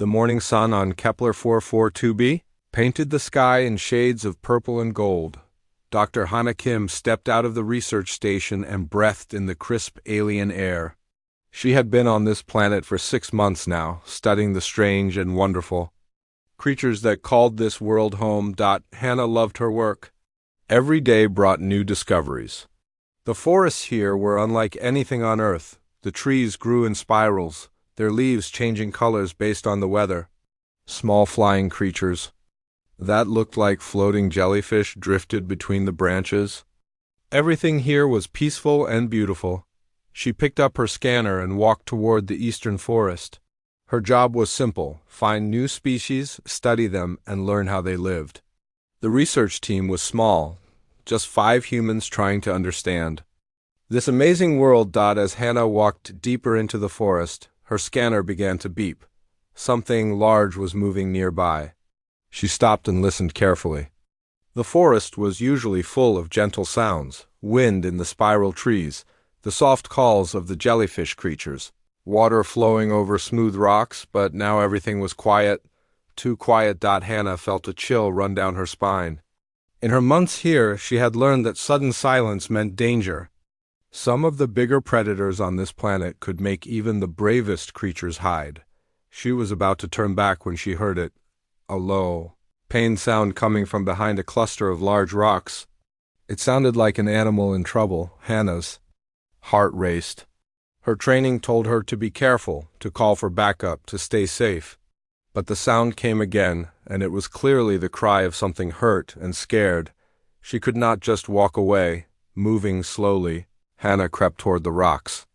The morning sun on Kepler 442b painted the sky in shades of purple and gold. Dr. Hana Kim stepped out of the research station and breathed in the crisp alien air. She had been on this planet for 6 months now, studying the strange and wonderful creatures that called this world home. Hana loved her work. Every day brought new discoveries. The forests here were unlike anything on Earth. The trees grew in spirals, their leaves changing colors based on the weather. Small flying creatures that looked like floating jellyfish drifted between the branches. Everything here was peaceful and beautiful. She picked up her scanner and walked toward the eastern forest. Her job was simple: find new species, study them, and learn how they lived. The research team was small, just 5 humans trying to understand this amazing world. As Hana walked deeper into the forest, her scanner began to beep. Something large was moving nearby. She stopped and listened carefully. The forest was usually full of gentle sounds: wind in the spiral trees, the soft calls of the jellyfish creatures, water flowing over smooth rocks, but now everything was quiet. Too quiet. Hana felt a chill run down her spine. In her months here, she had learned that sudden silence meant danger. Some of the bigger predators on this planet could make even the bravest creatures hide. She was about to turn back when she heard it. A low, pained sound coming from behind a cluster of large rocks. It sounded like an animal in trouble. Hana's heart raced. Her training told her to be careful, to call for backup, to stay safe. But the sound came again, and it was clearly the cry of something hurt and scared. She could not just walk away. Moving slowly, Hana crept toward the rocks.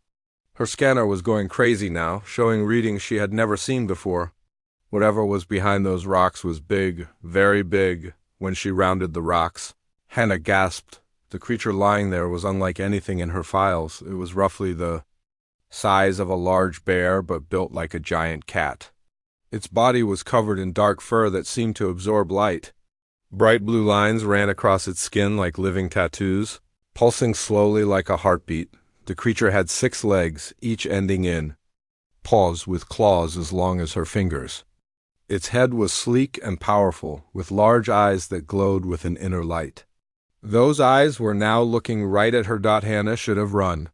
Her scanner was going crazy now, showing readings she had never seen before. Whatever was behind those rocks was big, very big. When she rounded the rocks, Hana gasped. The creature lying there was unlike anything in her files. It was roughly the size of a large bear, but built like a giant cat. Its body was covered in dark fur that seemed to absorb light. Bright blue lines ran across its skin like living tattoos, pulsing slowly like a heartbeat. The creature had 6 legs, each ending in paws with claws as long as her fingers. Its head was sleek and powerful, with large eyes that glowed with an inner light. Those eyes were now looking right at her. Hana should have run.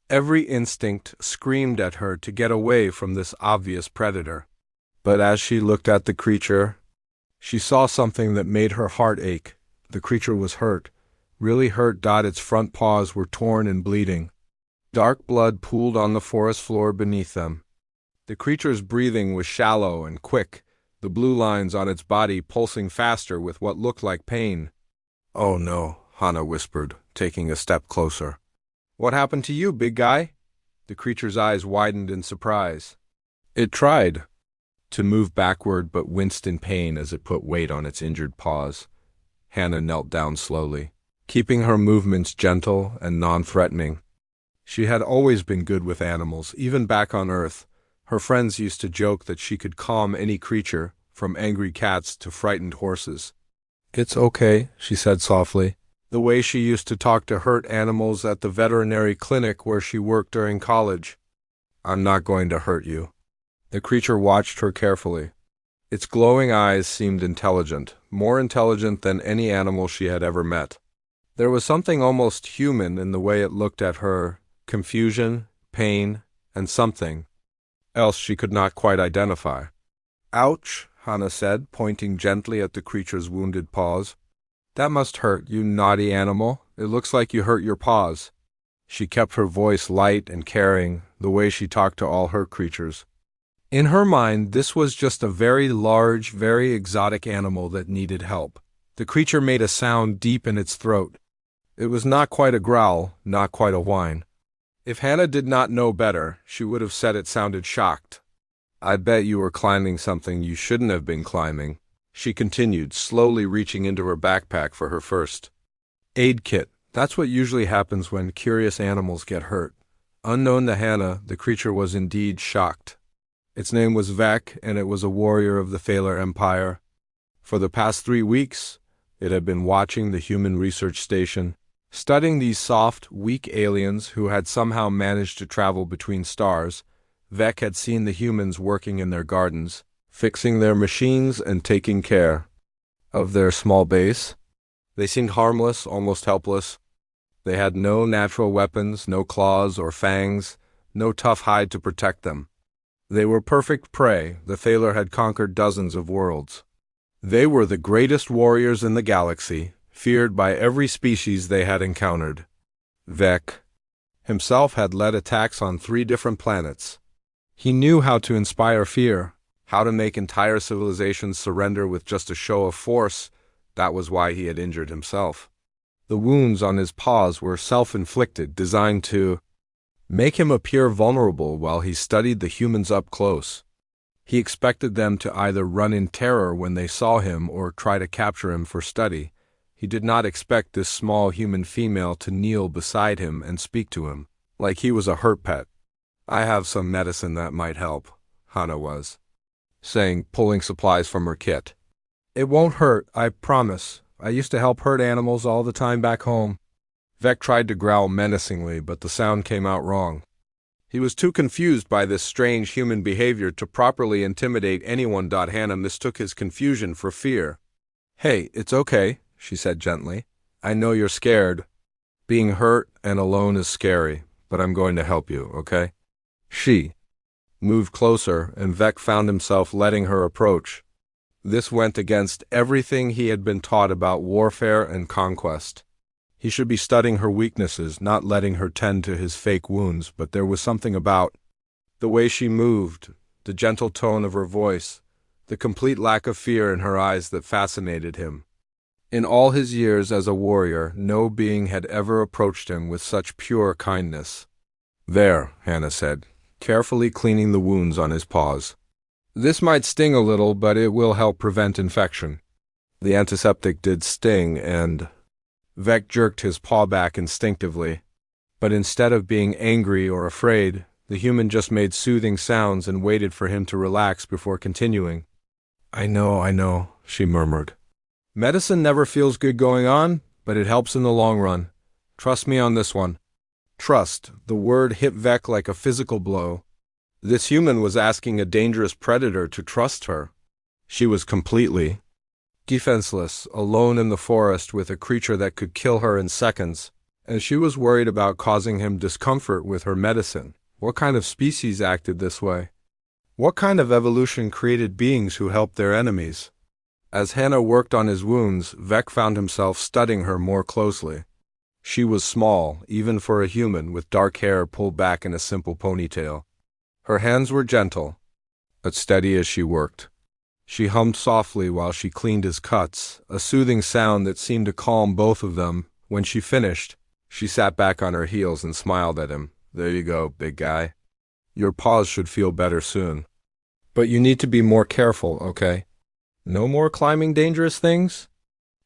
Every instinct screamed at her to get away from this obvious predator. But as she looked at the creature, she saw something that made her heart ache. The creature was hurt, really hurt. Its front paws were torn and bleeding. Dark blood pooled on the forest floor beneath them. The creature's breathing was shallow and quick, the blue lines on its body pulsing faster with what looked like pain. "Oh no," Hana whispered, taking a step closer. "What happened to you, big guy?" The creature's eyes widened in surprise. It tried to move backward, but winced in pain as it put weight on its injured paws. Hana knelt down slowly, keeping her movements gentle and non-threatening. She had always been good with animals, even back on Earth. Her friends used to joke that she could calm any creature, from angry cats to frightened horses. "It's okay," she said softly, the way she used to talk to hurt animals at the veterinary clinic where she worked during college. "I'm not going to hurt you." The creature watched her carefully. Its glowing eyes seemed intelligent, more intelligent than any animal she had ever met. There was something almost human in the way it looked at her: confusion, pain, and something else she could not quite identify. "Ouch," Hana said, pointing gently at the creature's wounded paws. "That must hurt, you naughty animal. It looks like you hurt your paws." She kept her voice light and caring, the way she talked to all her creatures. In her mind, this was just a very large, very exotic animal that needed help. The creature made a sound deep in its throat. It was not quite a growl, not quite a whine. If Hana did not know better, she would have said it sounded shocked. "I bet you were climbing something you shouldn't have been climbing," she continued, slowly reaching into her backpack for her first aid kit. That's what usually happens when curious animals get hurt. Unknown to Hana, the creature was indeed shocked. Its name was Vec, and it was a warrior of the Thaler Empire. For the past 3 weeks, it had been watching the human research station, studying these soft, weak aliens who had somehow managed to travel between stars. Vec had seen the humans working in their gardens, fixing their machines and taking care of their small base. They seemed harmless, almost helpless. They had no natural weapons, no claws or fangs, no tough hide to protect them. They were perfect prey. The Thaler had conquered dozens of worlds. They were the greatest warriors in the galaxy, feared by every species they had encountered. Vec himself had led attacks on 3 different planets. He knew how to inspire fear, how to make entire civilizations surrender with just a show of force. That was why he had injured himself. The wounds on his paws were self-inflicted, designed to make him appear vulnerable while he studied the humans up close. He expected them to either run in terror when they saw him or try to capture him for study. He did not expect this small human female to kneel beside him and speak to him, like he was a hurt pet. "I have some medicine that might help," Hannah was saying, pulling supplies from her kit. "It won't hurt, I promise. I used to help hurt animals all the time back home." Vec tried to growl menacingly, but the sound came out wrong. He was too confused by this strange human behavior to properly intimidate anyone. Hannah mistook his confusion for fear. "Hey, it's okay," she said gently. "I know you're scared. Being hurt and alone is scary, but I'm going to help you, okay?" She moved closer, and Vec found himself letting her approach. This went against everything he had been taught about warfare and conquest. He should be studying her weaknesses, not letting her tend to his fake wounds, but there was something about the way she moved, the gentle tone of her voice, the complete lack of fear in her eyes that fascinated him. In all his years as a warrior, no being had ever approached him with such pure kindness. "There," Hannah said, carefully cleaning the wounds on his paws. "This might sting a little, but it will help prevent infection." The antiseptic did sting, and Vec jerked his paw back instinctively. But instead of being angry or afraid, the human just made soothing sounds and waited for him to relax before continuing. I know," she murmured. "Medicine never feels good going on, but it helps in the long run. Trust me on this one." Trust, the word hit Vec like a physical blow. This human was asking a dangerous predator to trust her. She was completely defenseless, alone in the forest with a creature that could kill her in seconds, and she was worried about causing him discomfort with her medicine. What kind of species acted this way? What kind of evolution created beings who helped their enemies? As Hannah worked on his wounds, Vec found himself studying her more closely. She was small, even for a human, with dark hair pulled back in a simple ponytail. Her hands were gentle, but steady as she worked. She hummed softly while she cleaned his cuts, a soothing sound that seemed to calm both of them. When she finished, she sat back on her heels and smiled at him. "There you go, big guy. Your paws should feel better soon. But you need to be more careful, okay? No more climbing dangerous things?"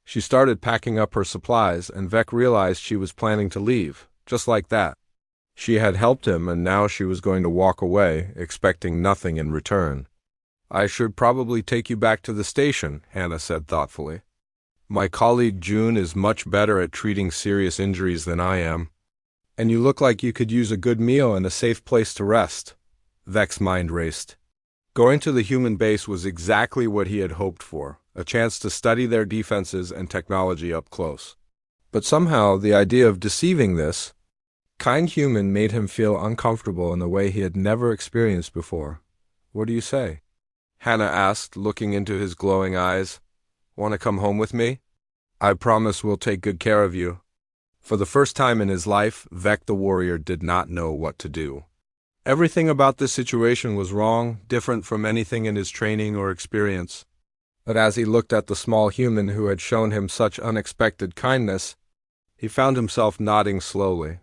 She started packing up her supplies, and Vec realized she was planning to leave, just like that. She had helped him, and now she was going to walk away, expecting nothing in return. "I should probably take you back to the station," Hannah said thoughtfully. "My colleague June is much better at treating serious injuries than I am. And you look like you could use a good meal and a safe place to rest." Vec's mind raced. Going to the human base was exactly what he had hoped for, a chance to study their defenses and technology up close. But somehow the idea of deceiving this kind human made him feel uncomfortable in a way he had never experienced before. "What do you say?" Hannah asked, looking into his glowing eyes. "Want to come home with me? I promise we'll take good care of you." For the first time in his life, Vec the warrior did not know what to do. Everything about this situation was wrong, different from anything in his training or experience. But as he looked at the small human who had shown him such unexpected kindness, he found himself nodding slowly.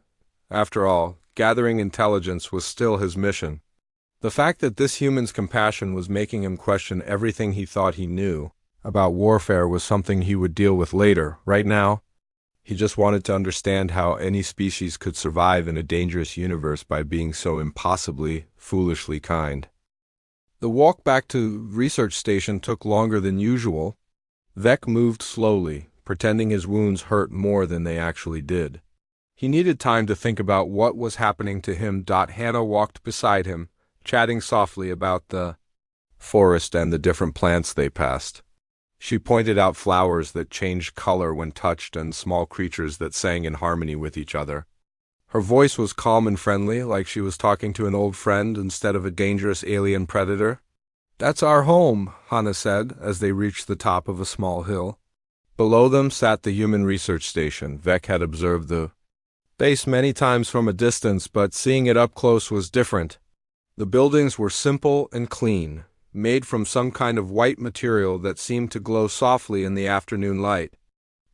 After all, gathering intelligence was still his mission. The fact that this human's compassion was making him question everything he thought he knew about warfare was something he would deal with later. Right now, he just wanted to understand how any species could survive in a dangerous universe by being so impossibly, foolishly kind. The walk back to research station took longer than usual. Vec moved slowly, pretending his wounds hurt more than they actually did. He needed time to think about what was happening to him. Hannah walked beside him, chatting softly about the forest and the different plants they passed. She pointed out flowers that changed color when touched and small creatures that sang in harmony with each other. Her voice was calm and friendly, like she was talking to an old friend instead of a dangerous alien predator. "That's our home," Hannah said as they reached the top of a small hill. Below them sat the human research station. Vec had observed the base many times from a distance, but seeing it up close was different. The buildings were simple and clean, made from some kind of white material that seemed to glow softly in the afternoon light.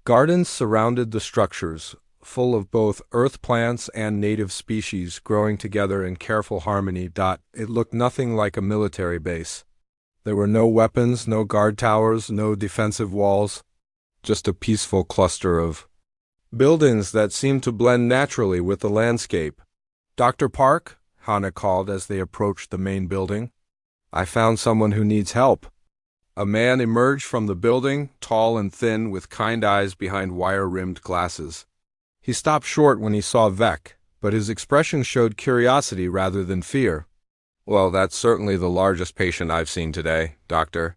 Gardens surrounded the structures, full of both earth plants and native species growing together in careful harmony. It looked nothing like a military base. There were no weapons, no guard towers, no defensive walls, just a peaceful cluster of buildings that seemed to blend naturally with the landscape. "Dr. Park?" Hannah called as they approached the main building. "I found someone who needs help." A man emerged from the building, tall and thin, with kind eyes behind wire-rimmed glasses. He stopped short when he saw Vec, but his expression showed curiosity rather than fear. "Well, that's certainly the largest patient I've seen today, Doctor,"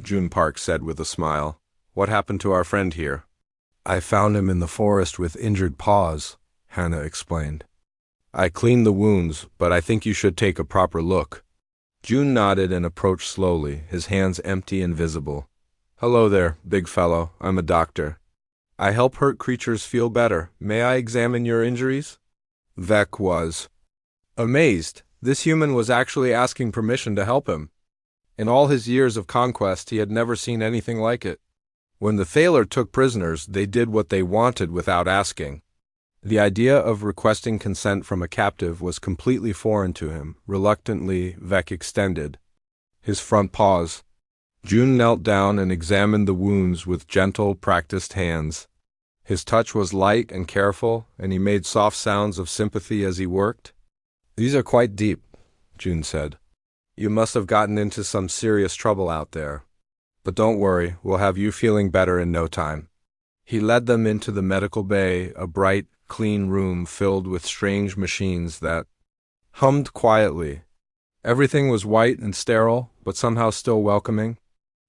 June Park said with a smile. "What happened to our friend here?" "I found him in the forest with injured paws," Hannah explained. "I cleaned the wounds, but I think you should take a proper look." June nodded and approached slowly, his hands empty and visible. "Hello there, big fellow. I'm a doctor. I help hurt creatures feel better. May I examine your injuries?" Vec was amazed. This human was actually asking permission to help him. In all his years of conquest, he had never seen anything like it. When the Thaler took prisoners, they did what they wanted without asking. The idea of requesting consent from a captive was completely foreign to him. Reluctantly, Vec extended his front paws. June knelt down and examined the wounds with gentle, practiced hands. His touch was light and careful, and he made soft sounds of sympathy as he worked. "These are quite deep," June said. "You must have gotten into some serious trouble out there. But don't worry, we'll have you feeling better in no time." He led them into the medical bay, a bright, clean room filled with strange machines that hummed quietly. Everything was white and sterile, but somehow still welcoming.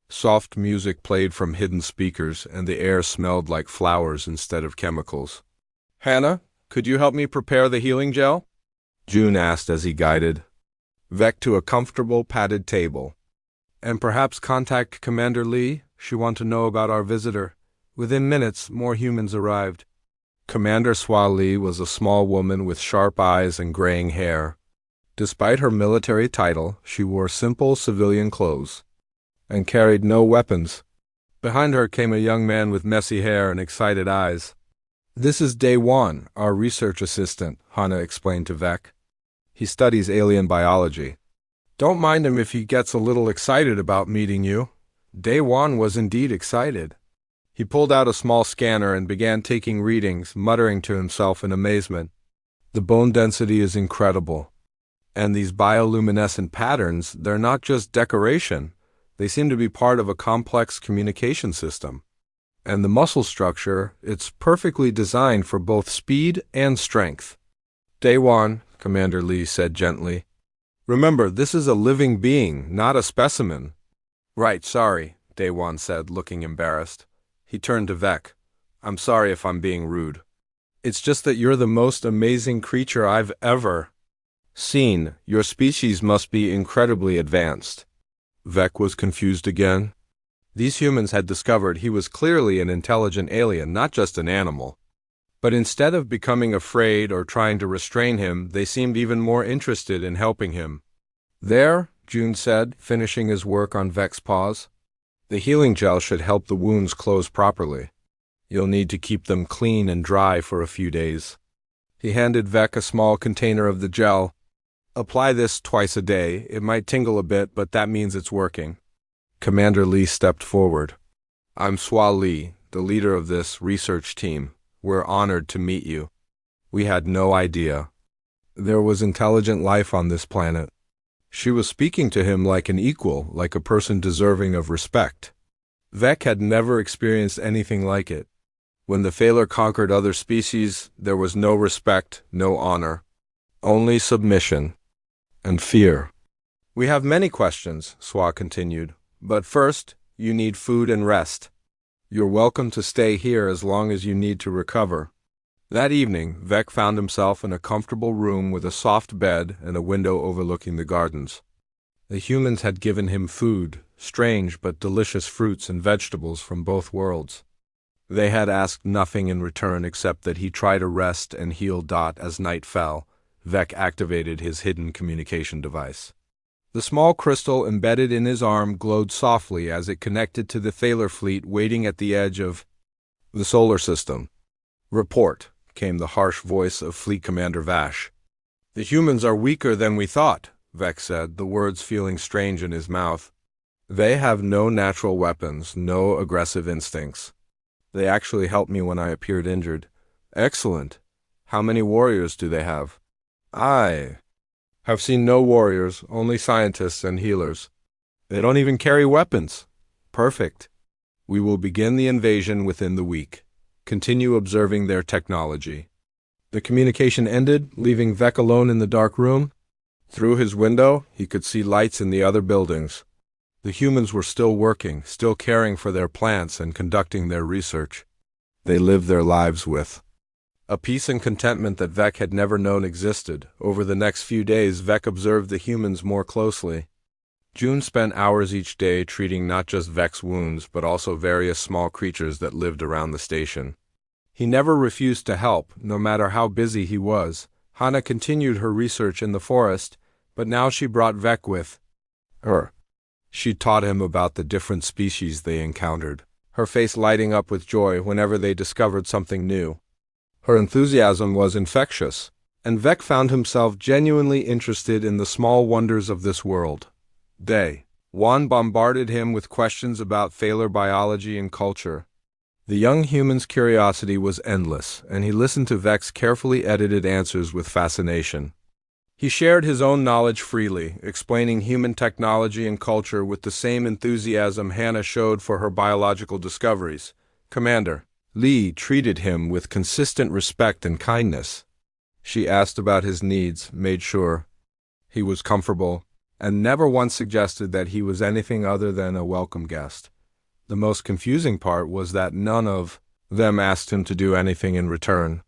Soft music played from hidden speakers, and the air smelled like flowers instead of chemicals. "Hannah, could you help me prepare the healing gel?" June asked as he guided Vec to a comfortable padded table. "And perhaps contact Commander Lee? She wants to know about our visitor." Within minutes, more humans arrived. Commander Swa Lee was a small woman with sharp eyes and graying hair. Despite her military title, she wore simple civilian clothes and carried no weapons. Behind her came a young man with messy hair and excited eyes. "This is Day One, our research assistant," Hannah explained to Vec. "He studies alien biology. Don't mind him if he gets a little excited about meeting you." Day One was indeed excited. He pulled out a small scanner and began taking readings, muttering to himself in amazement. "The bone density is incredible. And these bioluminescent patterns, they're not just decoration. They seem to be part of a complex communication system. And the muscle structure, it's perfectly designed for both speed and strength." "Day One," Commander Lee said gently. "Remember, this is a living being, not a specimen." "Right, sorry," Day One said, looking embarrassed. He turned to Vec. "I'm sorry if I'm being rude. It's just that you're the most amazing creature I've ever seen. Your species must be incredibly advanced." Vec was confused again. These humans had discovered he was clearly an intelligent alien, not just an animal. But instead of becoming afraid or trying to restrain him, they seemed even more interested in helping him. "There," June said, finishing his work on Vec's paws. "The healing gel should help the wounds close properly. You'll need to keep them clean and dry for a few days." He handed Vec a small container of the gel. "Apply this twice a day. It might tingle a bit, but that means it's working." Commander Lee stepped forward. "I'm Swa Lee, the leader of this research team. We're honored to meet you. We had no idea there was intelligent life on this planet." She was speaking to him like an equal, like a person deserving of respect. Vec had never experienced anything like it. When the Thaler conquered other species, there was no respect, no honor, only submission and fear. We have many questions, Swa continued. But first, you need food and rest. You're welcome to stay here as long as you need to recover. That evening, Vec found himself in a comfortable room with a soft bed and a window overlooking the gardens. The humans had given him food, strange but delicious fruits and vegetables from both worlds. They had asked nothing in return except that he try to rest and heal. As night fell, Vec activated his hidden communication device. The small crystal embedded in his arm glowed softly as it connected to the Thaler fleet waiting at the edge of the solar system. "Report," came the harsh voice of Fleet Commander Vash. "The humans are weaker than we thought," Vec said, the words feeling strange in his mouth. "They have no natural weapons, no aggressive instincts. They actually helped me when I appeared injured." "Excellent. How many warriors do they have?" "I have seen no warriors, only scientists and healers. They don't even carry weapons." "Perfect. We will begin the invasion within the week. Continue observing their technology." The communication ended, leaving Vec alone in the dark room. Through his window, he could see lights in the other buildings. The humans were still working, still caring for their plants and conducting their research. They lived their lives with a peace and contentment that Vec had never known existed. Over the next few days, Vec observed the humans more closely. June spent hours each day treating not just Vec's wounds, but also various small creatures that lived around the station. He never refused to help, no matter how busy he was. Hana continued her research in the forest, but now she brought Vec with her. She taught him about the different species they encountered, her face lighting up with joy whenever they discovered something new. Her enthusiasm was infectious, and Vec found himself genuinely interested in the small wonders of this world. Juan bombarded him with questions about Thaler biology and culture. The young human's curiosity was endless, and he listened to Vec's carefully edited answers with fascination. He shared his own knowledge freely, explaining human technology and culture with the same enthusiasm Hannah showed for her biological discoveries. Commander Lee treated him with consistent respect and kindness. She asked about his needs, made sure he was comfortable, and never once suggested that he was anything other than a welcome guest. The most confusing part was that none of them asked him to do anything in return.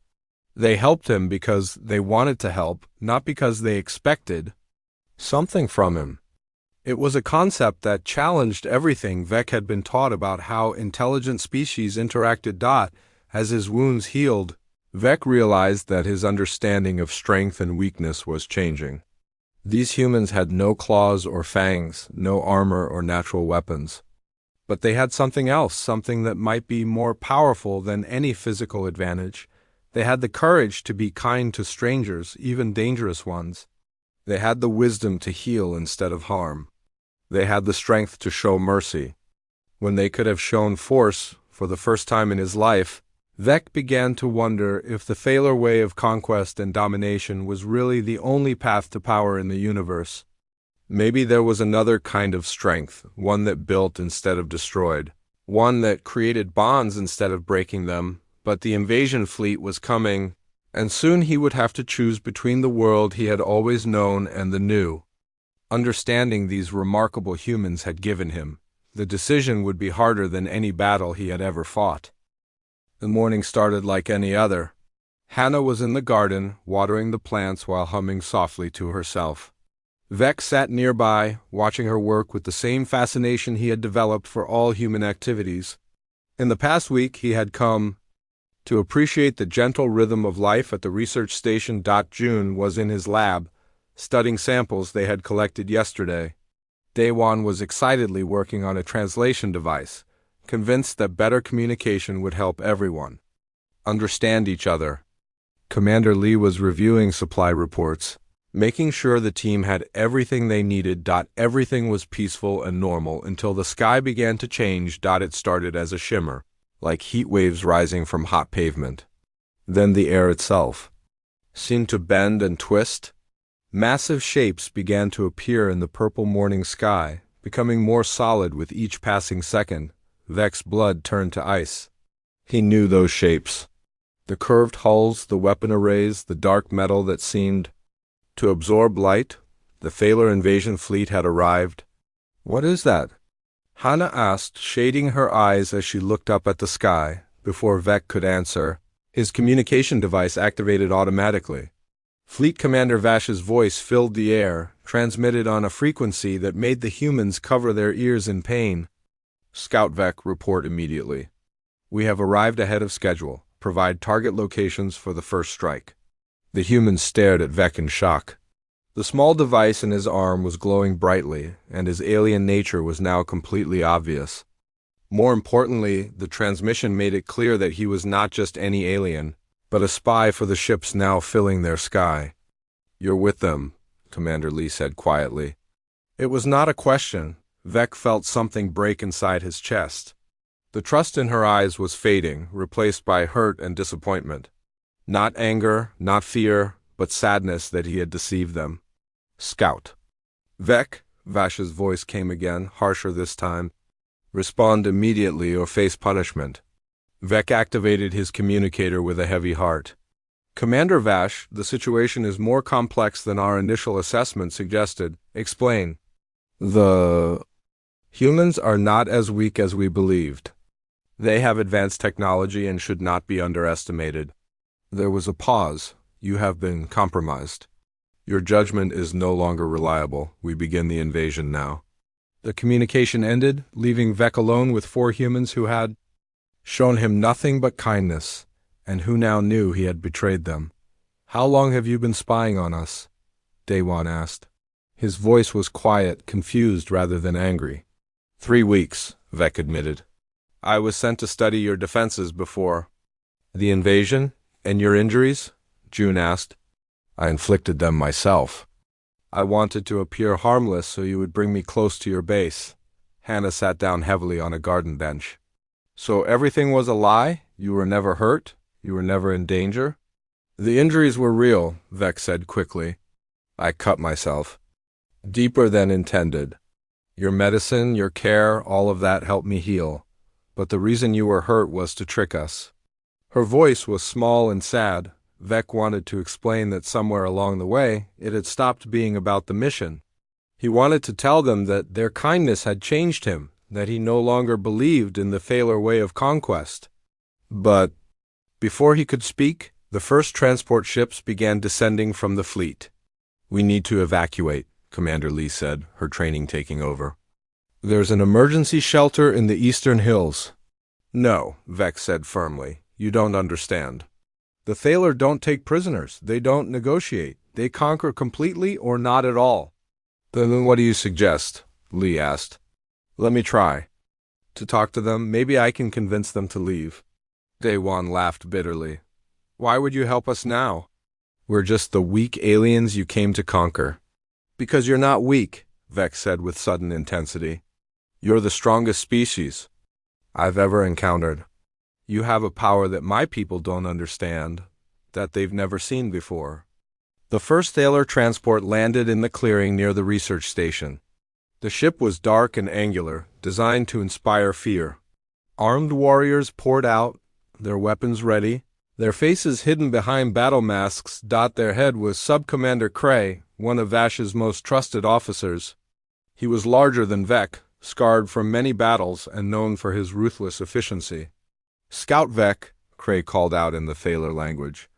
They helped him because they wanted to help, not because they expected something from him. It was a concept that challenged everything Vec had been taught about how intelligent species interacted. As his wounds healed, Vec realized that his understanding of strength and weakness was changing. These humans had no claws or fangs, no armor or natural weapons. But they had something else, something that might be more powerful than any physical advantage. They had the courage to be kind to strangers, even dangerous ones. They had the wisdom to heal instead of harm. They had the strength to show mercy. When they could have shown force for the first time in his life, Vec began to wonder if the Thaler way of conquest and domination was really the only path to power in the universe. Maybe there was another kind of strength, one that built instead of destroyed, one that created bonds instead of breaking them. But the invasion fleet was coming, and soon he would have to choose between the world he had always known and the new. Understanding these remarkable humans had given him, the decision would be harder than any battle he had ever fought. The morning started like any other. Hannah was in the garden, watering the plants while humming softly to herself. Vec sat nearby, watching her work with the same fascination he had developed for all human activities. In the past week, he had come to appreciate the gentle rhythm of life at the research station. June was in his lab, studying samples they had collected yesterday. Daewon was excitedly working on a translation device, convinced that better communication would help everyone understand each other. Commander Lee was reviewing supply reports, making sure the team had everything they needed. Everything was peaceful and normal until the sky began to change. It started as a shimmer, like heat waves rising from hot pavement. Then the air itself seemed to bend and twist. Massive shapes began to appear in the purple morning sky, becoming more solid with each passing second. Vec's blood turned to ice. He knew those shapes. The curved hulls, the weapon arrays, the dark metal that seemed to absorb light. The Thaler invasion fleet had arrived. What is that? Hannah asked, shading her eyes as she looked up at the sky. Before Vec could answer, his communication device activated automatically. Fleet Commander Vash's voice filled the air, transmitted on a frequency that made the humans cover their ears in pain. Scout Vec, report immediately. We have arrived ahead of schedule. Provide target locations for the first strike. The humans stared at Vec in shock. The small device in his arm was glowing brightly, and his alien nature was now completely obvious. More importantly, the transmission made it clear that he was not just any alien, but a spy for the ships now filling their sky. You're with them, Commander Lee said quietly. It was not a question. Vec felt something break inside his chest. The trust in her eyes was fading, replaced by hurt and disappointment. Not anger, not fear, but sadness that he had deceived them. Scout. Vec, Vash's voice came again, harsher this time. Respond immediately or face punishment. Vec activated his communicator with a heavy heart. Commander Vash, the situation is more complex than our initial assessment suggested. Explain. The humans are not as weak as we believed. They have advanced technology and should not be underestimated. There was a pause. You have been compromised. Your judgment is no longer reliable. We begin the invasion now. The communication ended, leaving Vec alone with 4 humans who had shown him nothing but kindness, and who now knew he had betrayed them. How long have you been spying on us? Daewon asked. His voice was quiet, confused rather than angry. 3 weeks, Vec admitted. I was sent to study your defenses before. The invasion? And your injuries? June asked. I inflicted them myself. I wanted to appear harmless so you would bring me close to your base. Hannah sat down heavily on a garden bench. So everything was a lie? You were never hurt? You were never in danger? The injuries were real, Vec said quickly. I cut myself. Deeper than intended. Your medicine, your care, all of that helped me heal. But the reason you were hurt was to trick us. Her voice was small and sad. Vec wanted to explain that somewhere along the way, it had stopped being about the mission. He wanted to tell them that their kindness had changed him, that he no longer believed in the Thaler way of conquest. But before he could speak, the first transport ships began descending from the fleet. We need to evacuate, Commander Lee said, her training taking over. There's an emergency shelter in the eastern hills. No, Vec said firmly. You don't understand. The Thaler don't take prisoners. They don't negotiate. They conquer completely or not at all. Then what do you suggest? Lee asked. Let me try. To talk to them, maybe I can convince them to leave. Daewon laughed bitterly. Why would you help us now? We're just the weak aliens you came to conquer. Because you're not weak, Vec said with sudden intensity. You're the strongest species I've ever encountered. You have a power that my people don't understand, that they've never seen before. The first Thaler transport landed in the clearing near the research station. The ship was dark and angular, designed to inspire fear. Armed warriors poured out, their weapons ready, their faces hidden behind battle masks. Their head was Sub-Commander Cray, one of Vash's most trusted officers. He was larger than Vec, scarred from many battles and known for his ruthless efficiency. Scout Vec, Cray called out in the Thaler language.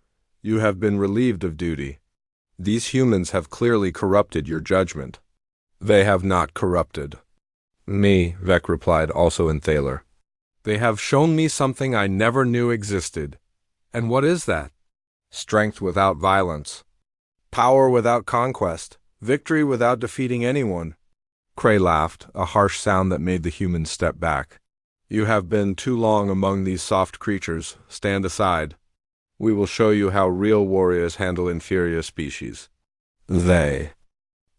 You have been relieved of duty. These humans have clearly corrupted your judgment. They have not corrupted me, Vec replied, also in Thaler. They have shown me something I never knew existed. And what is that? Strength without violence. Power without conquest. Victory without defeating anyone. Cray laughed, a harsh sound that made the humans step back. You have been too long among these soft creatures. Stand aside. We will show you how real warriors handle inferior species. They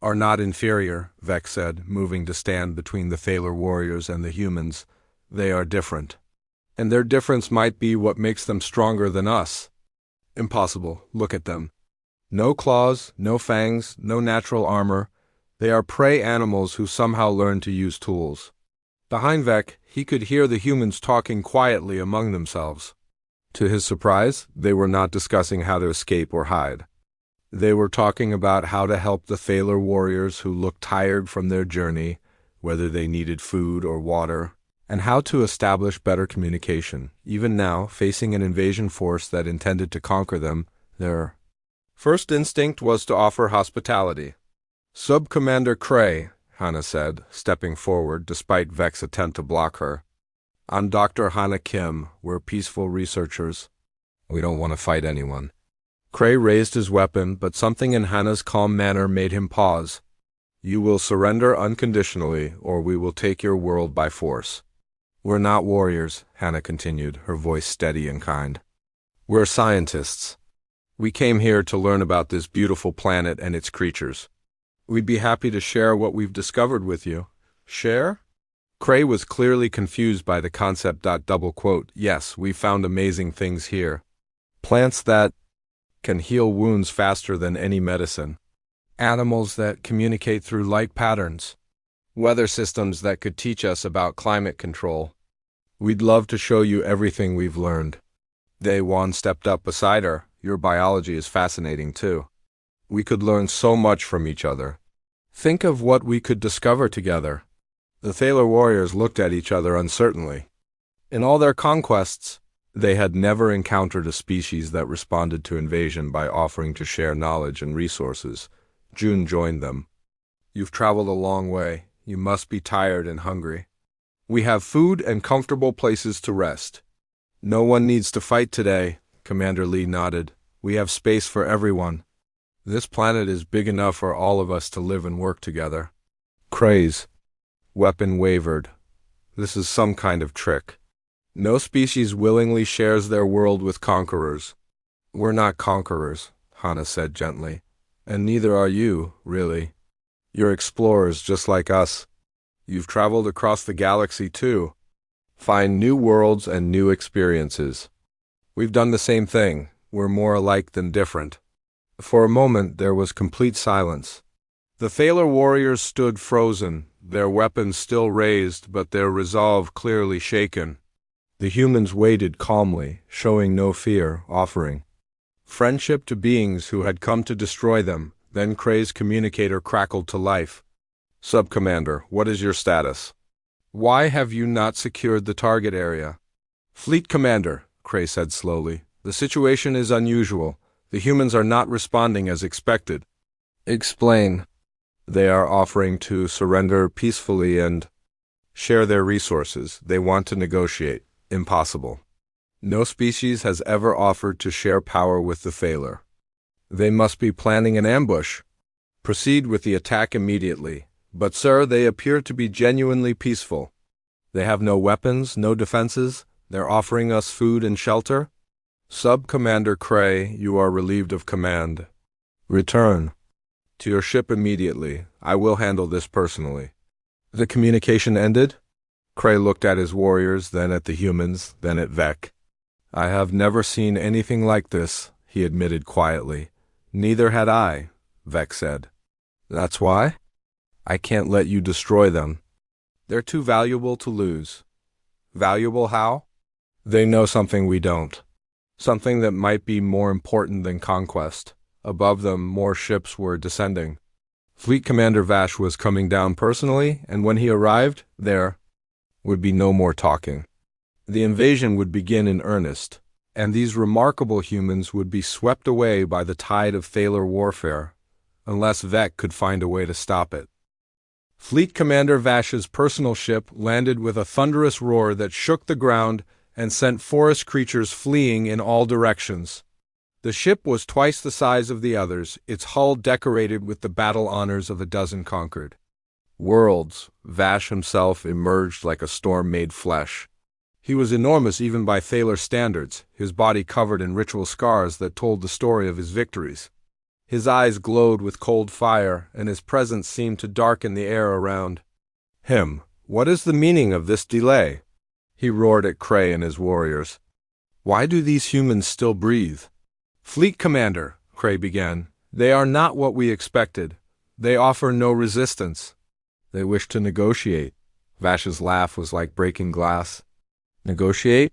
are not inferior, Vec said, moving to stand between the Thaler warriors and the humans. They are different. And their difference might be what makes them stronger than us. Impossible. Look at them. No claws, no fangs, no natural armor. They are prey animals who somehow learn to use tools. Behind Vec, he could hear the humans talking quietly among themselves. To his surprise, they were not discussing how to escape or hide. They were talking about how to help the Thaler warriors who looked tired from their journey, whether they needed food or water, and how to establish better communication. Even now, facing an invasion force that intended to conquer them, their first instinct was to offer hospitality. "Sub-Commander Cray," Hannah said, stepping forward despite Vec's attempt to block her. "I'm Dr. Hannah Kim. We're peaceful researchers. We don't want to fight anyone." Cray raised his weapon, but something in Hannah's calm manner made him pause. "You will surrender unconditionally, or we will take your world by force." "We're not warriors," Hannah continued, her voice steady and kind. "We're scientists. We came here to learn about this beautiful planet and its creatures. We'd be happy to share what we've discovered with you." "Share?" Cray was clearly confused by the concept. "Yes, we found amazing things here. Plants that can heal wounds faster than any medicine. Animals that communicate through light patterns. Weather systems that could teach us about climate control. We'd love to show you everything we've learned." Daewon stepped up beside her. "Your biology is fascinating too. We could learn so much from each other. Think of what we could discover together." The Thaler warriors looked at each other uncertainly. In all their conquests, they had never encountered a species that responded to invasion by offering to share knowledge and resources. June joined them. "You've traveled a long way. You must be tired and hungry. We have food and comfortable places to rest." "No one needs to fight today," Commander Lee nodded. "We have space for everyone. This planet is big enough for all of us to live and work together." Cray's weapon wavered. "This is some kind of trick. No species willingly shares their world with conquerors." "We're not conquerors," Hannah said gently. "And neither are you, really. You're explorers just like us. You've traveled across the galaxy too. Find new worlds and new experiences. We've done the same thing. We're more alike than different." For a moment there was complete silence. The Thaler warriors stood frozen, their weapons still raised but their resolve clearly shaken. The humans waited calmly, showing no fear, offering friendship to beings who had come to destroy them. Then Cray's communicator crackled to life. "Sub-Commander, what is your status? Why have you not secured the target area?" "Fleet Commander," Cray said slowly, "the situation is unusual. The humans are not responding as expected." "Explain." "They are offering to surrender peacefully and share their resources. They want to negotiate." "Impossible. No species has ever offered to share power with the Thaler. They must be planning an ambush. Proceed with the attack immediately." "But sir, they appear to be genuinely peaceful. They have no weapons, no defenses. They're offering us food and shelter." "Sub-Commander Cray, you are relieved of command. Return to your ship immediately. I will handle this personally." The communication ended. Cray looked at his warriors, then at the humans, then at Vec. "I have never seen anything like this," he admitted quietly. "Neither had I," Vec said. "That's why? I can't let you destroy them. They're too valuable to lose." "Valuable how?" "They know something we don't. Something that might be more important than conquest." Above them, more ships were descending. Fleet Commander Vash was coming down personally, and when he arrived, there would be no more talking. The invasion would begin in earnest, and these remarkable humans would be swept away by the tide of Thaler warfare, unless Vec could find a way to stop it. Fleet Commander Vash's personal ship landed with a thunderous roar that shook the ground and sent forest creatures fleeing in all directions. The ship was twice the size of the others, its hull decorated with the battle honors of a dozen conquered worlds. Vash himself emerged like a storm made flesh. He was enormous even by Thaler standards, his body covered in ritual scars that told the story of his victories. His eyes glowed with cold fire, and his presence seemed to darken the air around him. "What is the meaning of this delay?" he roared at Cray and his warriors. "Why do these humans still breathe?" "Fleet Commander," Cray began, "they are not what we expected. They offer no resistance. They wish to negotiate." Vash's laugh was like breaking glass. "Negotiate?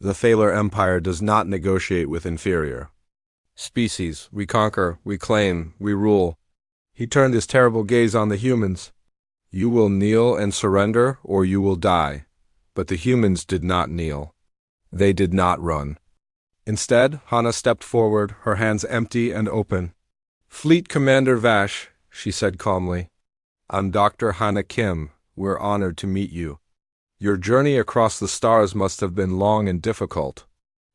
The Thaler Empire does not negotiate with inferior Species, we conquer, we claim, we rule. He turned his terrible gaze on the humans. You will kneel and surrender, or you will die. But the humans did not kneel. They did not run. Instead, Hana stepped forward, her hands empty and open. Fleet Commander Vash, she said calmly. I'm Dr. Hana Kim. We're honored to meet you. Your journey across the stars must have been long and difficult.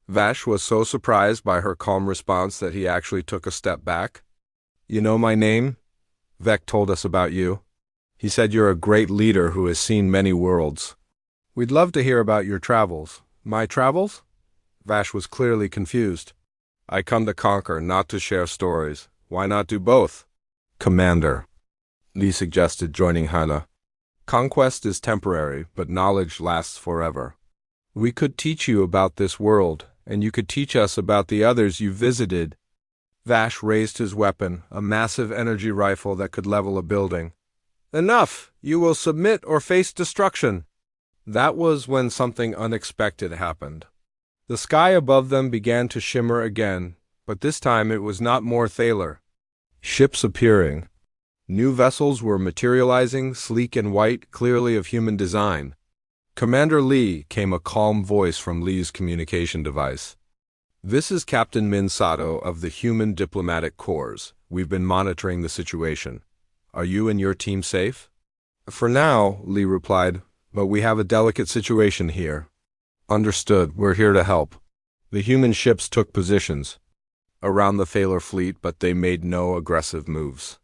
Vash was so surprised by her calm response that he actually took a step back. You know my name? Vec told us about you. He said you're a great leader who has seen many worlds. We'd love to hear about your travels. My travels? Vash was clearly confused. I come to conquer, not to share stories. Why not do both? Commander, Lee suggested, joining Hana. Conquest is temporary, but knowledge lasts forever. We could teach you about this world, and you could teach us about the others you visited. Vash raised his weapon, a massive energy rifle that could level a building. Enough! You will submit or face destruction. That was when something unexpected happened. The sky above them began to shimmer again, but this time it was not more Thaler. Ships appearing. New vessels were materializing, sleek and white, clearly of human design. Commander Lee, came a calm voice from Lee's communication device. This is Captain Min Sato of the Human Diplomatic Corps. We've been monitoring the situation. Are you and your team safe? For now, Lee replied, but we have a delicate situation here. Understood. We're here to help. The human ships took positions around the Thaler fleet, but they made no aggressive moves.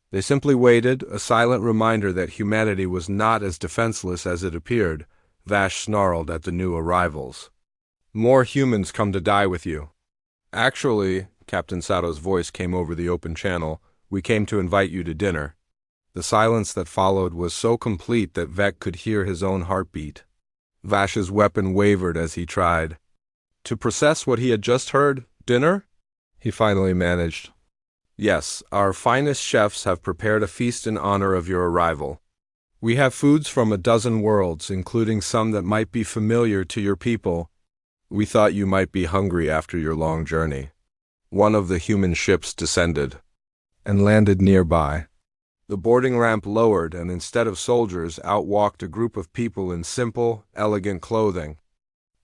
They simply waited, a silent reminder that humanity was not as defenseless as it appeared. Vash snarled at the new arrivals. More humans come to die with you. Actually, Captain Sato's voice came over the open channel, we came to invite you to dinner. The silence that followed was so complete that Vec could hear his own heartbeat. Vash's weapon wavered as he tried to process what he had just heard. Dinner? He finally managed. Yes, our finest chefs have prepared a feast in honor of your arrival. We have foods from a dozen worlds, including some that might be familiar to your people. We thought you might be hungry after your long journey. One of the human ships descended and landed nearby. The boarding ramp lowered, and instead of soldiers, out walked a group of people in simple, elegant clothing.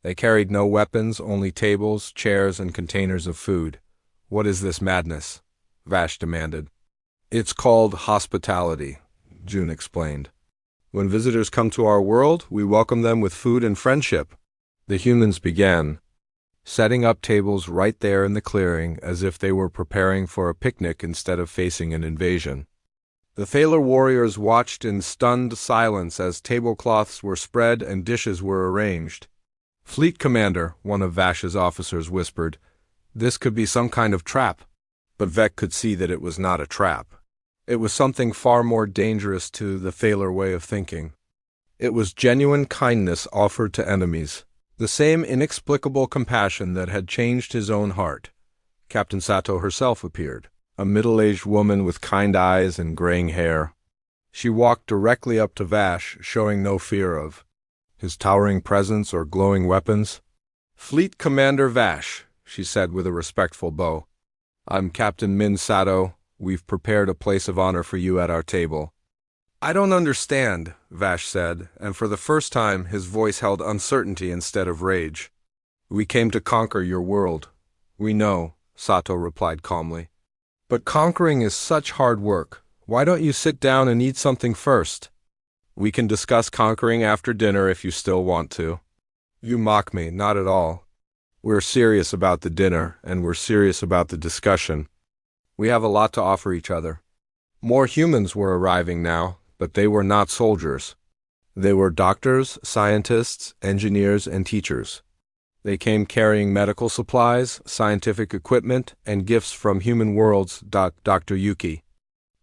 They carried no weapons, only tables, chairs, and containers of food. What is this madness? Vash demanded. It's called hospitality, June explained. When visitors come to our world, we welcome them with food and friendship. The humans began, setting up tables right there in the clearing as if they were preparing for a picnic instead of facing an invasion. The Thaler warriors watched in stunned silence as tablecloths were spread and dishes were arranged. Fleet Commander, one of Vash's officers whispered, this could be some kind of trap. But Vec could see that it was not a trap. It was something far more dangerous to the Thaler way of thinking. It was genuine kindness offered to enemies, the same inexplicable compassion that had changed his own heart. Captain Sato herself appeared, a middle-aged woman with kind eyes and graying hair. She walked directly up to Vash, showing no fear of his towering presence or glowing weapons. Fleet Commander Vash, she said with a respectful bow. I'm Captain Min Sato. We've prepared a place of honor for you at our table. I don't understand, Vash said, and for the first time his voice held uncertainty instead of rage. We came to conquer your world. We know, Sato replied calmly. But conquering is such hard work. Why don't you sit down and eat something first? We can discuss conquering after dinner if you still want to. You mock me, not at all. We're serious about the dinner, and we're serious about the discussion. We have a lot to offer each other. More humans were arriving now, but they were not soldiers. They were doctors, scientists, engineers, and teachers. They came carrying medical supplies, scientific equipment, and gifts from human worlds. Dr. Yuki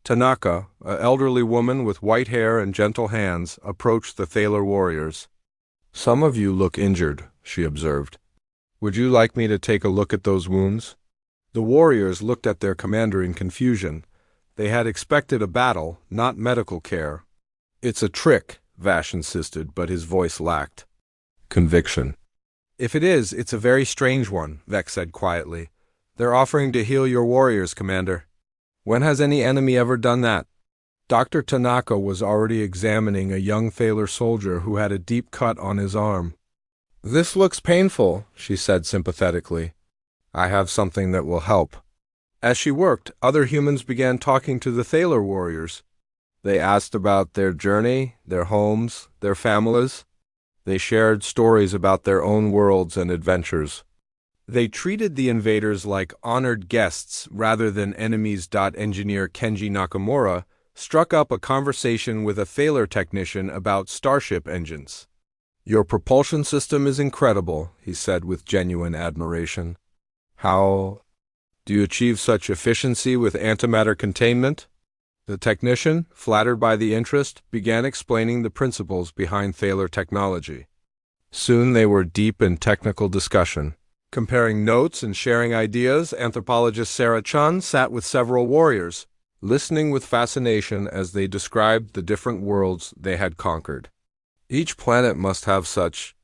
Tanaka, an elderly woman with white hair and gentle hands, approached the Thaler warriors. Some of you look injured, she observed. Would you like me to take a look at those wounds? The warriors looked at their commander in confusion. They had expected a battle, not medical care. It's a trick, Vash insisted, but his voice lacked conviction. If it is, it's a very strange one, Vex said quietly. They're offering to heal your warriors, Commander. When has any enemy ever done that? Dr. Tanaka was already examining a young Thaler soldier who had a deep cut on his arm. This looks painful, she said sympathetically. I have something that will help. As she worked, other humans began talking to the Thaler warriors. They asked about their journey, their homes, their families. They shared stories about their own worlds and adventures. They treated the invaders like honored guests rather than enemies. Engineer Kenji Nakamura struck up a conversation with a Thaler technician about starship engines. Your propulsion system is incredible, he said with genuine admiration. How do you achieve such efficiency with antimatter containment? The technician, flattered by the interest, began explaining the principles behind Thaler technology. Soon they were deep in technical discussion. Comparing notes and sharing ideas, anthropologist Sarah Chun sat with several warriors, listening with fascination as they described the different worlds they had conquered. Each planet must have such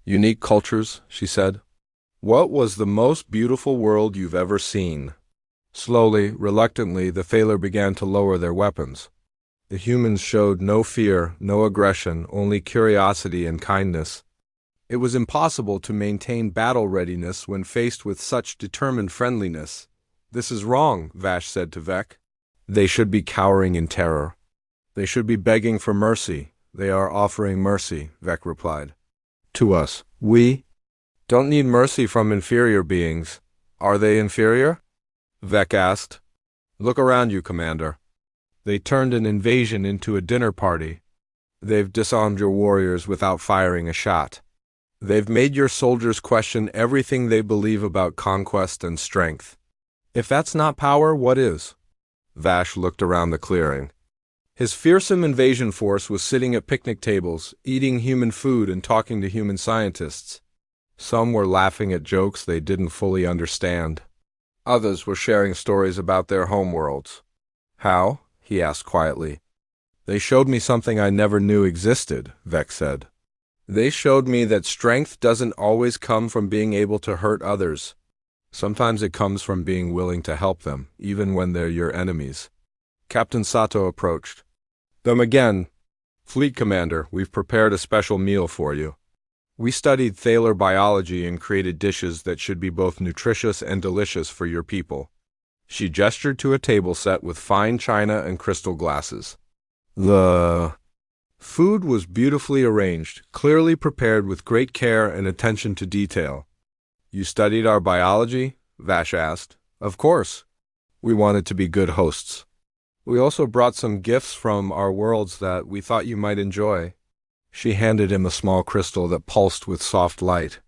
unique cultures, she said. What was the most beautiful world you've ever seen? Slowly, reluctantly, the Thaler began to lower their weapons. The humans showed no fear, no aggression, only curiosity and kindness. It was impossible to maintain battle readiness when faced with such determined friendliness. This is wrong, Vash said to Vec. They should be cowering in terror. They should be begging for mercy. They are offering mercy, Vec replied. To us. We don't need mercy from inferior beings. Are they inferior? Vec asked. Look around you, Commander. They turned an invasion into a dinner party. They've disarmed your warriors without firing a shot. They've made your soldiers question everything they believe about conquest and strength. If that's not power, what is? Vash looked around the clearing. His fearsome invasion force was sitting at picnic tables, eating human food and talking to human scientists. Some were laughing at jokes they didn't fully understand. Others were sharing stories about their homeworlds. How? He asked quietly. They showed me something I never knew existed, Vec said. They showed me that strength doesn't always come from being able to hurt others. Sometimes it comes from being willing to help them, even when they're your enemies. Captain Sato approached. Them again. Fleet Commander, we've prepared a special meal for you. We studied Thaler biology and created dishes that should be both nutritious and delicious for your people. She gestured to a table set with fine china and crystal glasses. The food was beautifully arranged, clearly prepared with great care and attention to detail. You studied our biology? Vash asked. Of course. We wanted to be good hosts. We also brought some gifts from our worlds that we thought you might enjoy. She handed him a small crystal that pulsed with soft light.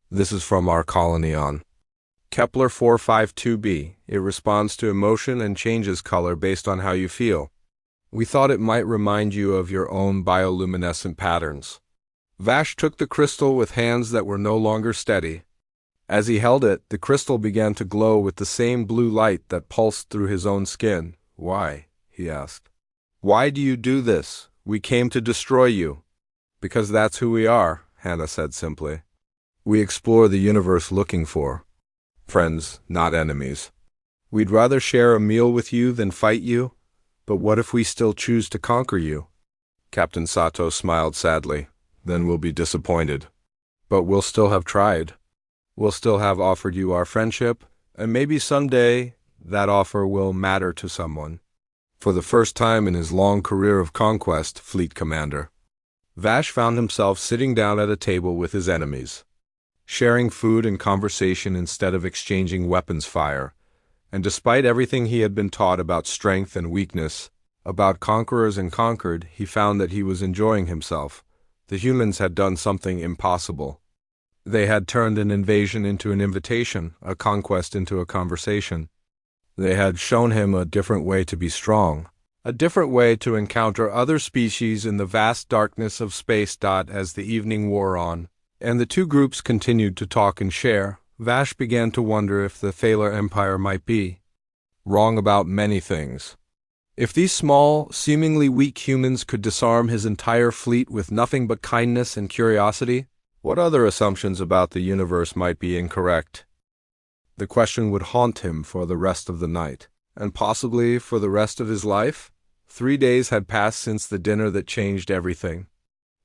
This is from our colony on Kepler 452b. It responds to emotion and changes color based on how you feel. We thought it might remind you of your own bioluminescent patterns. Vash took the crystal with hands that were no longer steady. As he held it, the crystal began to glow with the same blue light that pulsed through his own skin. Why? He asked. Why do you do this? We came to destroy you. Because that's who we are, Hannah said simply. We explore the universe looking for friends, not enemies. We'd rather share a meal with you than fight you. But what if we still choose to conquer you? Captain Sato smiled sadly. Then we'll be disappointed. But we'll still have tried. We'll still have offered you our friendship, and maybe someday that offer will matter to someone. For the first time in his long career of conquest, Fleet Commander, Vash found himself sitting down at a table with his enemies, sharing food and conversation instead of exchanging weapons fire. And despite everything he had been taught about strength and weakness, about conquerors and conquered, he found that he was enjoying himself. The humans had done something impossible. They had turned an invasion into an invitation, a conquest into a conversation. They had shown him a different way to be strong, a different way to encounter other species in the vast darkness of space. As the evening wore on, and the two groups continued to talk and share, Vash began to wonder if the Thaler Empire might be wrong about many things. If these small, seemingly weak humans could disarm his entire fleet with nothing but kindness and curiosity, what other assumptions about the universe might be incorrect? The question would haunt him for the rest of the night, and possibly for the rest of his life. 3 days had passed since the dinner that changed everything.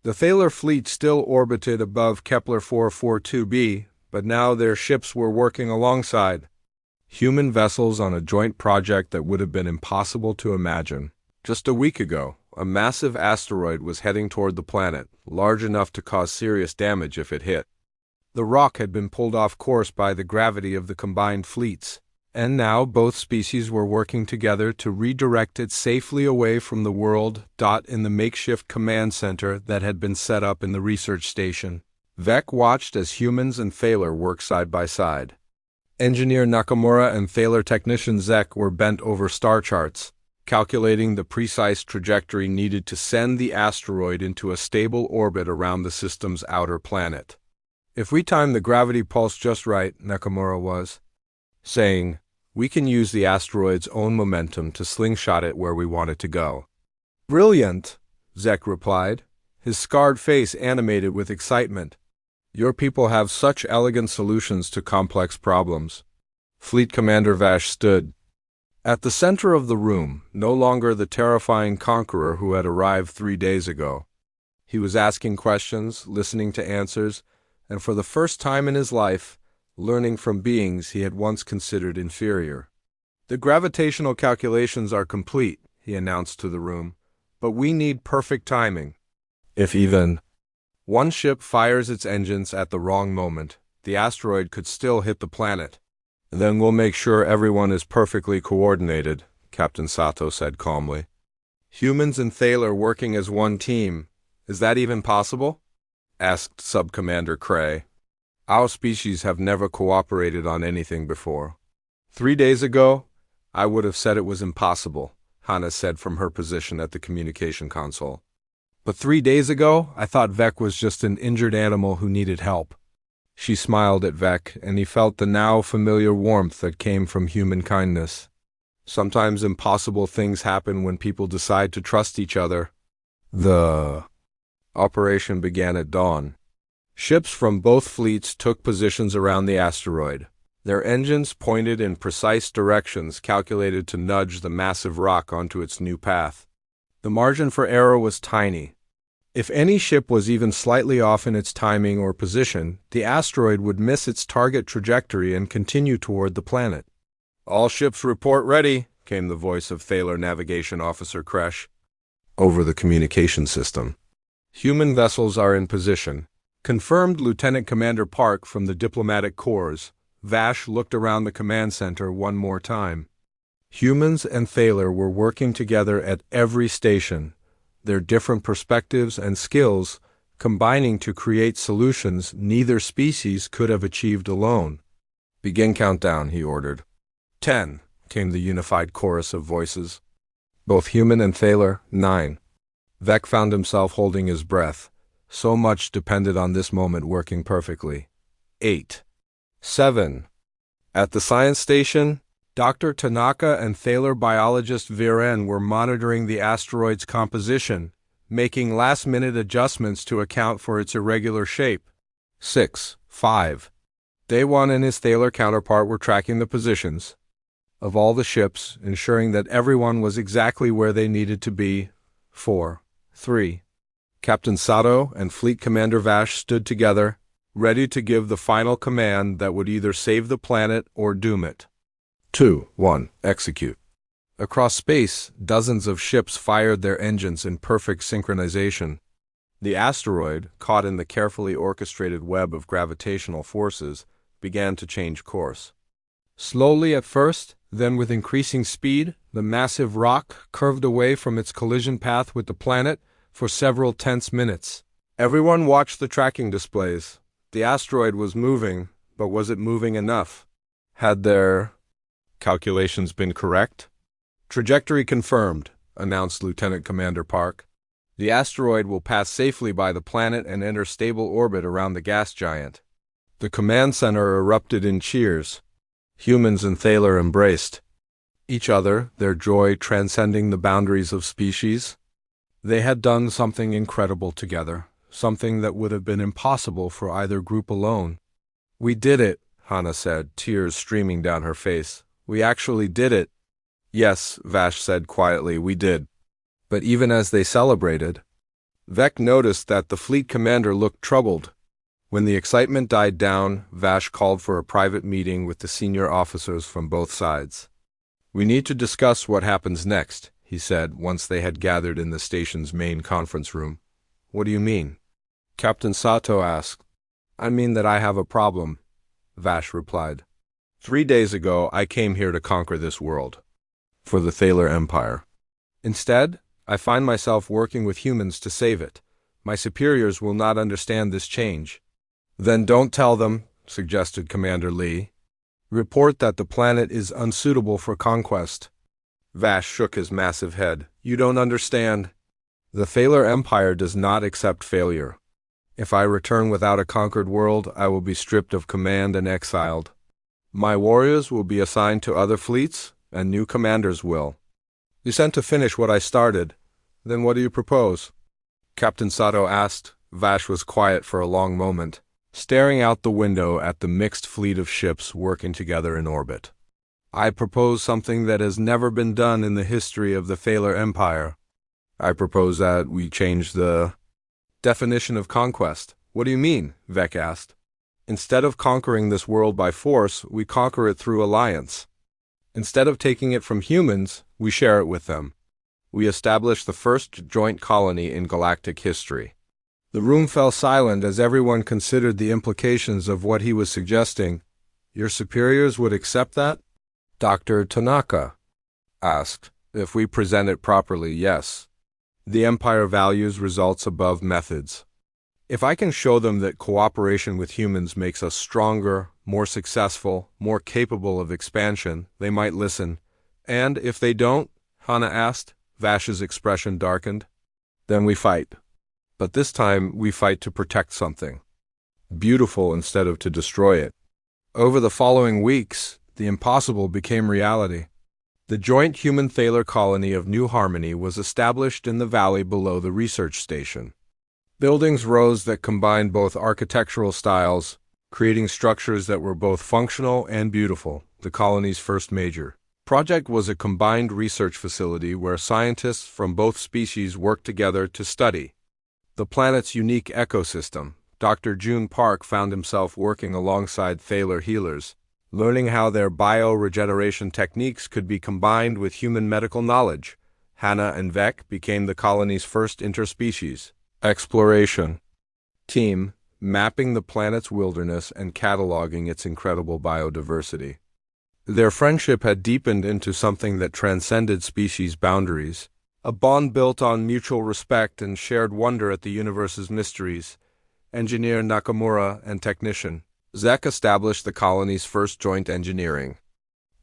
The Thaler fleet still orbited above Kepler 442b, but now their ships were working alongside. Human vessels on a joint project that would have been impossible to imagine. Just a week ago, a massive asteroid was heading toward the planet, large enough to cause serious damage if it hit. The rock had been pulled off course by the gravity of the combined fleets, and now both species were working together to redirect it safely away from the world. In the makeshift command center that had been set up in the research station, Vec watched as humans and Thaler worked side by side. Engineer Nakamura and Thaler technician Zek were bent over star charts, calculating the precise trajectory needed to send the asteroid into a stable orbit around the system's outer planet. If we time the gravity pulse just right, Nakamura was saying, we can use the asteroid's own momentum to slingshot it where we want it to go. Brilliant, Zek replied, his scarred face animated with excitement. Your people have such elegant solutions to complex problems. Fleet Commander Vash stood at the center of the room, no longer the terrifying conqueror who had arrived 3 days ago. He was asking questions, listening to answers, and for the first time in his life, learning from beings he had once considered inferior. The gravitational calculations are complete, he announced to the room, but we need perfect timing. If even one ship fires its engines at the wrong moment, the asteroid could still hit the planet. Then we'll make sure everyone is perfectly coordinated, Captain Sato said calmly. Humans and Thaler working as one team, is that even possible? Asked Sub-Commander Cray. Our species have never cooperated on anything before. 3 days ago, I would have said it was impossible, Hana said from her position at the communication console. But 3 days ago, I thought Vec was just an injured animal who needed help. She smiled at Vec, and he felt the now familiar warmth that came from human kindness. Sometimes impossible things happen when people decide to trust each other. The operation began at dawn. Ships from both fleets took positions around the asteroid, their engines pointed in precise directions calculated to nudge the massive rock onto its new path. The margin for error was tiny. If any ship was even slightly off in its timing or position, the asteroid would miss its target trajectory and continue toward the planet. All ships report ready, came the voice of Thaler Navigation Officer Kresh over the communication system. Human vessels are in position, confirmed Lieutenant Commander Park from the Diplomatic Corps. Vash looked around the command center one more time. Humans and Thaler were working together at every station, their different perspectives and skills combining to create solutions neither species could have achieved alone. Begin countdown, he ordered. 10, came the unified chorus of voices. Both human and Thaler, 9. Vec found himself holding his breath. So much depended on this moment working perfectly. 8. 7. At the science station, Dr. Tanaka and Thaler biologist Viren were monitoring the asteroid's composition, making last-minute adjustments to account for its irregular shape. 6. 5. Day-1 and his Thaler counterpart were tracking the positions of all the ships, ensuring that everyone was exactly where they needed to be. 4. 3. Captain Sato and Fleet Commander Vash stood together, ready to give the final command that would either save the planet or doom it. 2. 1. Execute. Across space, dozens of ships fired their engines in perfect synchronization. The asteroid, caught in the carefully orchestrated web of gravitational forces, began to change course. Slowly at first, then with increasing speed, the massive rock curved away from its collision path with the planet for several tense minutes. Everyone watched the tracking displays. The asteroid was moving, but was it moving enough? Had their calculations been correct? Trajectory confirmed, announced Lieutenant Commander Park. The asteroid will pass safely by the planet and enter stable orbit around the gas giant. The command center erupted in cheers. Humans and Thaler embraced each other, their joy transcending the boundaries of species. They had done something incredible together, something that would have been impossible for either group alone. We did it, Hana said, tears streaming down her face. We actually did it. Yes, Vash said quietly, we did. But even as they celebrated, Vec noticed that the fleet commander looked troubled. When the excitement died down, Vash called for a private meeting with the senior officers from both sides. We need to discuss what happens next, he said once they had gathered in the station's main conference room. What do you mean? Captain Sato asked. I mean that I have a problem, Vash replied. 3 days ago, I came here to conquer this world. For the Thaler Empire. Instead, I find myself working with humans to save it. My superiors will not understand this change. Then don't tell them, suggested Commander Lee. Report that the planet is unsuitable for conquest. Vash shook his massive head. You don't understand. The Thaler Empire does not accept failure. If I return without a conquered world, I will be stripped of command and exiled. My warriors will be assigned to other fleets, and new commanders will. You sent to finish what I started. Then what do you propose? Captain Sato asked. Vash was quiet for a long moment, staring out the window at the mixed fleet of ships working together in orbit. I propose something that has never been done in the history of the Thaler Empire. I propose that we change the definition of conquest. What do you mean? Vec asked. Instead of conquering this world by force, we conquer it through alliance. Instead of taking it from humans, we share it with them. We establish the first joint colony in galactic history. The room fell silent as everyone considered the implications of what he was suggesting. Your superiors would accept that? Dr. Tanaka asked. If we present it properly, yes. The Empire values results above methods. If I can show them that cooperation with humans makes us stronger, more successful, more capable of expansion, they might listen. And if they don't, Hana asked, Vash's expression darkened. Then we fight. But this time we fight to protect something. Beautiful instead of to destroy it. Over the following weeks, the impossible became reality. The joint human Thaler colony of New Harmony was established in the valley below the research station. Buildings rose that combined both architectural styles, creating structures that were both functional and beautiful, the colony's first major project was a combined research facility where scientists from both species worked together to study the planet's unique ecosystem. Dr. June Park found himself working alongside Thaler healers, learning how their bioregeneration techniques could be combined with human medical knowledge. Hana and Vec became the colony's first interspecies exploration team, mapping the planet's wilderness and cataloging its incredible biodiversity. Their friendship had deepened into something that transcended species boundaries, a bond built on mutual respect and shared wonder at the universe's mysteries. Engineer Nakamura and technician Zek established the colony's first joint engineering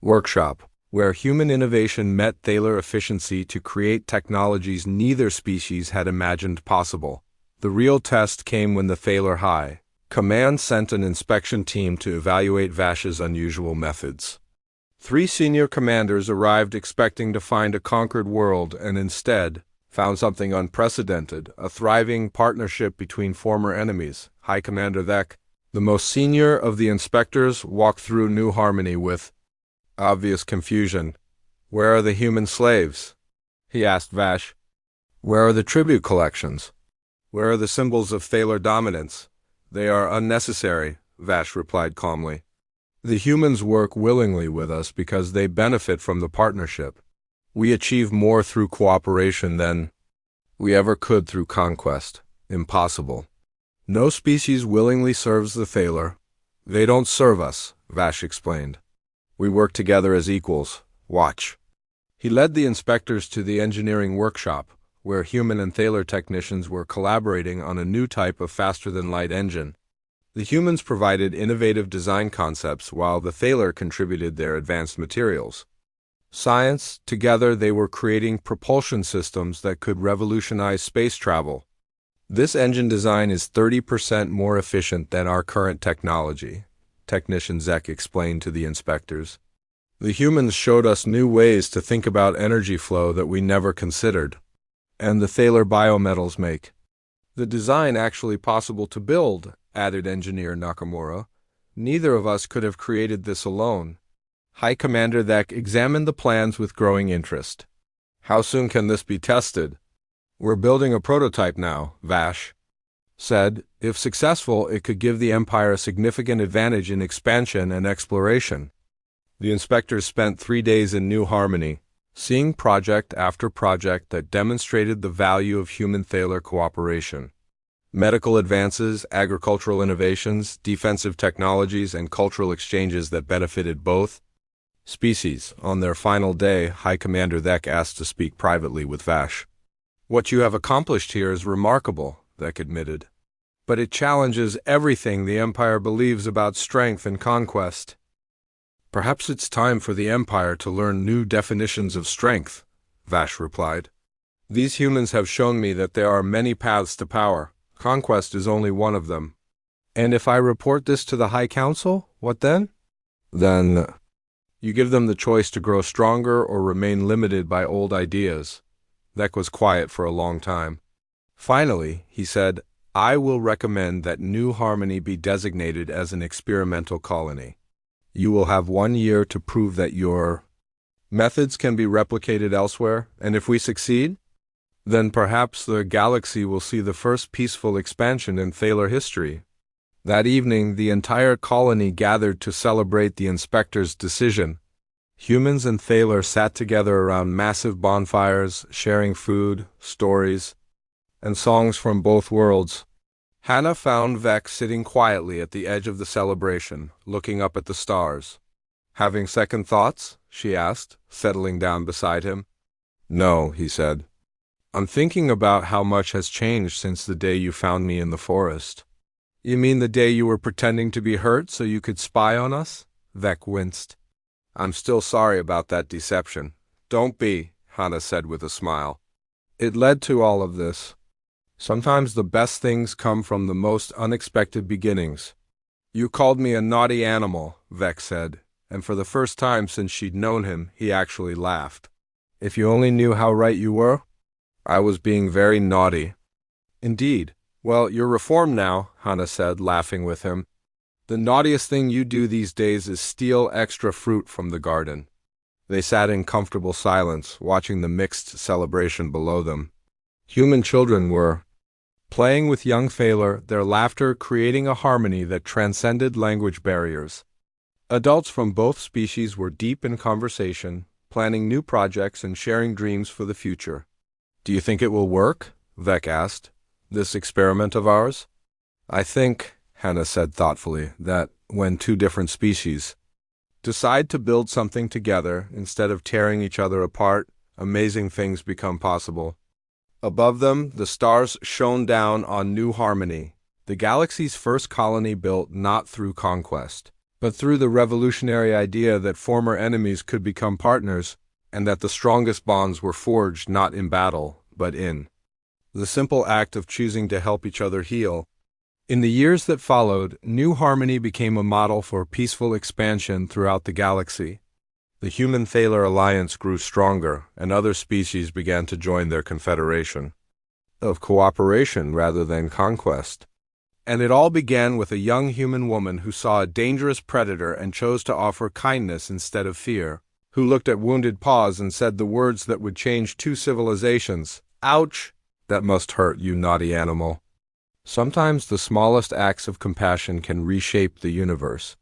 workshop, where human innovation met Thaler efficiency to create technologies neither species had imagined possible. The real test came when the Thaler High Command sent an inspection team to evaluate Vash's unusual methods. 3 senior commanders arrived expecting to find a conquered world and instead found something unprecedented, a thriving partnership between former enemies. High Commander Thek, the most senior of the inspectors, walked through New Harmony with obvious confusion. Where are the human slaves? He asked Vash. Where are the tribute collections? Where are the symbols of Thaler dominance? They are unnecessary, Vash replied calmly. The humans work willingly with us because they benefit from the partnership. We achieve more through cooperation than we ever could through conquest. Impossible. No species willingly serves the Thaler. They don't serve us, Vash explained. We work together as equals. Watch. He led the inspectors to the engineering workshop, where human and Thaler technicians were collaborating on a new type of faster-than-light engine. The humans provided innovative design concepts while the Thaler contributed their advanced materials. Science, together they were creating propulsion systems that could revolutionize space travel. This engine design is 30% more efficient than our current technology, Technician Zek explained to the inspectors. The humans showed us new ways to think about energy flow that we never considered. And the Thaler biometals make the design actually possible to build, added Engineer Nakamura. Neither of us could have created this alone. High Commander Thek examined the plans with growing interest. How soon can this be tested? We're building a prototype now, Vash said. If successful, it could give the Empire a significant advantage in expansion and exploration. The inspectors spent 3 days in New Harmony, seeing project after project that demonstrated the value of human-Thaler cooperation. Medical advances, agricultural innovations, defensive technologies, and cultural exchanges that benefited both species. On their final day, High Commander Thek asked to speak privately with Vash. What you have accomplished here is remarkable, Thek admitted. But it challenges everything the Empire believes about strength and conquest. Perhaps it's time for the Empire to learn new definitions of strength, Vash replied. These humans have shown me that there are many paths to power. Conquest is only one of them. And if I report this to the High Council, what then? Then you give them the choice to grow stronger or remain limited by old ideas. Thek was quiet for a long time. Finally, he said, I will recommend that New Harmony be designated as an experimental colony. You will have 1 year to prove that your methods can be replicated elsewhere, and if we succeed, then perhaps the galaxy will see the first peaceful expansion in Thaler history. That evening, the entire colony gathered to celebrate the inspector's decision. Humans and Thaler sat together around massive bonfires, sharing food, stories, and songs from both worlds. Hannah found Vec sitting quietly at the edge of the celebration, looking up at the stars. Having second thoughts? She asked, settling down beside him. No, he said. I'm thinking about how much has changed since the day you found me in the forest. You mean the day you were pretending to be hurt so you could spy on us? Vec winced. I'm still sorry about that deception. Don't be, Hannah said with a smile. It led to all of this. Sometimes the best things come from the most unexpected beginnings. You called me a naughty animal, Vec said, and for the first time since she'd known him, he actually laughed. If you only knew how right you were. I was being very naughty. Indeed. Well, you're reformed now, Hannah said, laughing with him. The naughtiest thing you do these days is steal extra fruit from the garden. They sat in comfortable silence, watching the mixed celebration below them. Human children were playing with young Thaler, their laughter creating a harmony that transcended language barriers. Adults from both species were deep in conversation, planning new projects and sharing dreams for the future. Do you think it will work? Vec asked. This experiment of ours? I think, Hannah said thoughtfully, that when two different species decide to build something together instead of tearing each other apart, amazing things become possible. Above them, the stars shone down on New Harmony, the galaxy's first colony built not through conquest, but through the revolutionary idea that former enemies could become partners, and that the strongest bonds were forged not in battle, but in the simple act of choosing to help each other heal. In the years that followed, New Harmony became a model for peaceful expansion throughout the galaxy. The Human-Thaler alliance grew stronger, and other species began to join their confederation of cooperation rather than conquest. And it all began with a young human woman who saw a dangerous predator and chose to offer kindness instead of fear, who looked at wounded Paws and said the words that would change two civilizations. Ouch! That must hurt, you naughty animal. Sometimes the smallest acts of compassion can reshape the universe.